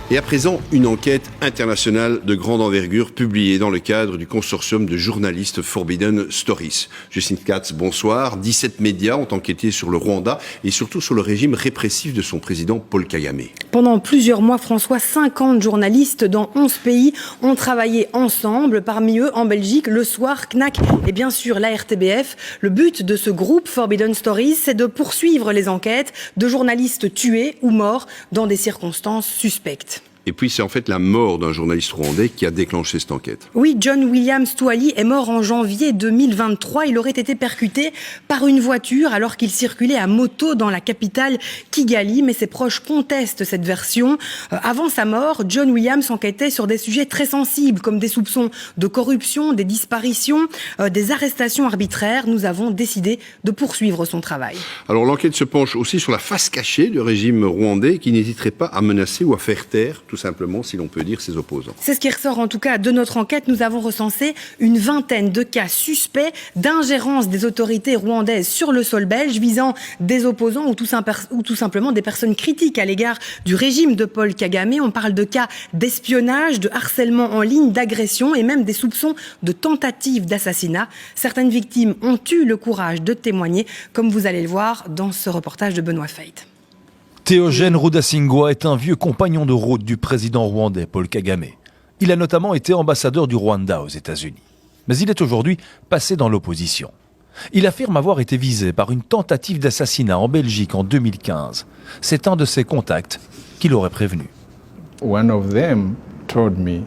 Et à présent, une enquête internationale de grande envergure publiée dans le cadre du consortium de journalistes Forbidden Stories. Justine Katz, bonsoir. 17 médias ont enquêté sur le Rwanda et surtout sur le régime répressif de son président Paul Kagame. Pendant plusieurs mois, François, 50 journalistes dans 11 pays ont travaillé ensemble. Parmi eux, en Belgique, Le Soir, CNAC et bien sûr la RTBF. Le but de ce groupe Forbidden Stories, c'est de poursuivre les enquêtes de journalistes tués ou morts dans des circonstances suspectes. Et puis c'est en fait la mort d'un journaliste rwandais qui a déclenché cette enquête. Oui, John Williams Twali est mort en janvier 2023. Il aurait été percuté par une voiture alors qu'il circulait à moto dans la capitale Kigali. Mais ses proches contestent cette version. Avant sa mort, John Williams enquêtait sur des sujets très sensibles comme des soupçons de corruption, des disparitions, des arrestations arbitraires. Nous avons décidé de poursuivre son travail. Alors l'enquête se penche aussi sur la face cachée du régime rwandais qui n'hésiterait pas à menacer ou à faire taire tout simplement, si l'on peut dire, ses opposants. C'est ce qui ressort en tout cas de notre enquête. Nous avons recensé une vingtaine de cas suspects d'ingérence des autorités rwandaises sur le sol belge visant des opposants ou tout simplement des personnes critiques à l'égard du régime de Paul Kagame. On parle de cas d'espionnage, de harcèlement en ligne, d'agression et même des soupçons de tentatives d'assassinat. Certaines victimes ont eu le courage de témoigner, comme vous allez le voir dans ce reportage de Benoît Feit. Théogène Rudasingwa est un vieux compagnon de route du président rwandais Paul Kagame. Il a notamment été ambassadeur du Rwanda aux États-Unis. Mais il est aujourd'hui passé dans l'opposition. Il affirme avoir été visé par une tentative d'assassinat en Belgique en 2015. C'est un de ses contacts qui l'aurait prévenu. One of them told me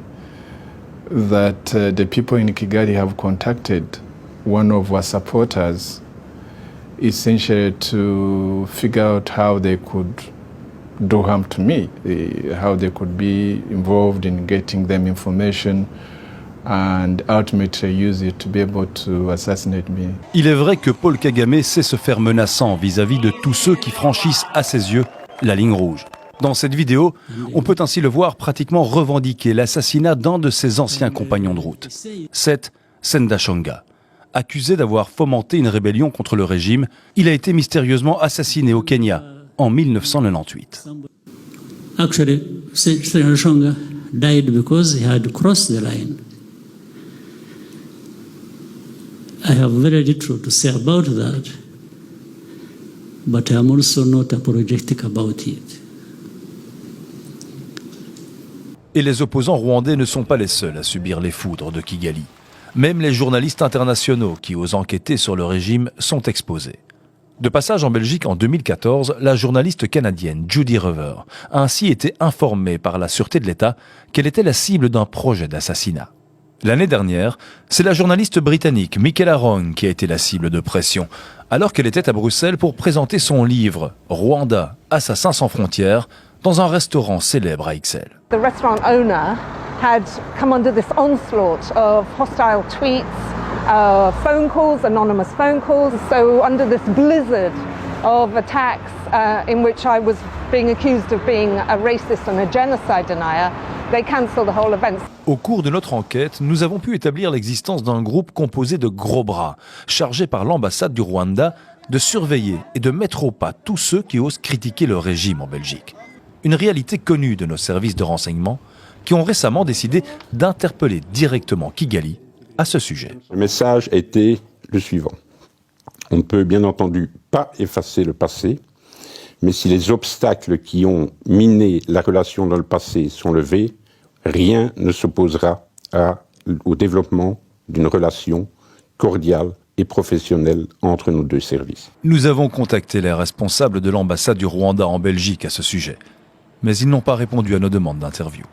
that the people in Kigali have contacted one of our supporters essentially to figure out how they could do harm to me, how they could be involved in getting them information and ultimately use it to be able to assassinate me. Il est vrai que Paul Kagame sait se faire menaçant vis-à-vis de tous ceux qui franchissent à ses yeux la ligne rouge. Dans cette vidéo, on peut ainsi le voir pratiquement revendiquer l'assassinat d'un de ses anciens compagnons de route, Seth Sendashonga. Accusé d'avoir fomenté une rébellion contre le régime, il a été mystérieusement assassiné au Kenya en 1998. Actually, Sendashonga died because he had crossed the line. I have very little to say about that, but I am also not apologetic about it. Et les opposants rwandais ne sont pas les seuls à subir les foudres de Kigali. Même les journalistes internationaux qui osent enquêter sur le régime sont exposés. De passage en Belgique en 2014, la journaliste canadienne Judy Rever a ainsi été informée par la sûreté de l'État qu'elle était la cible d'un projet d'assassinat. L'année dernière, c'est la journaliste britannique Michaela Wrong qui a été la cible de pression, alors qu'elle était à Bruxelles pour présenter son livre « Rwanda, Assassins sans frontières » dans un restaurant célèbre à Ixelles. The restaurant owner had come under this onslaught of hostile tweets, phone calls, anonymous phone calls. So under this blizzard of attacks in which I was being accused of being a racist and a genocide denier, they cancelled the whole event. Au cours de notre enquête, nous avons pu établir l'existence d'un groupe composé de gros bras, chargé par l'ambassade du Rwanda de surveiller et de mettre au pas tous ceux qui osent critiquer le régime en Belgique. Une réalité connue de nos services de renseignement qui ont récemment décidé d'interpeller directement Kigali à ce sujet. Le message était le suivant. On ne peut bien entendu pas effacer le passé, mais si les obstacles qui ont miné la relation dans le passé sont levés, rien ne s'opposera au développement d'une relation cordiale et professionnelle entre nos deux services. Nous avons contacté les responsables de l'ambassade du Rwanda en Belgique à ce sujet, mais ils n'ont pas répondu à nos demandes d'interview.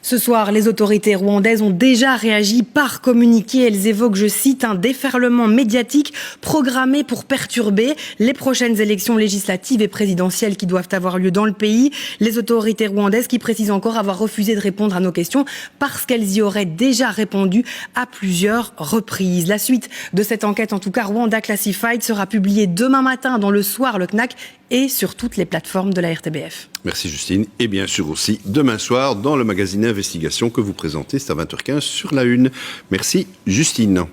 Ce soir, les autorités rwandaises ont déjà réagi par communiqué. Elles évoquent, je cite, un déferlement médiatique programmé pour perturber les prochaines élections législatives et présidentielles qui doivent avoir lieu dans le pays. Les autorités rwandaises qui précisent encore avoir refusé de répondre à nos questions parce qu'elles y auraient déjà répondu à plusieurs reprises. La suite de cette enquête, en tout cas Rwanda Classified, sera publiée demain matin dans Le Soir, le CNAC et sur toutes les plateformes de la RTBF. Merci Justine. Et bien sûr aussi demain soir dans le magazine Investigation que vous présentez, c'est à 20h15 sur la Une. Merci Justine.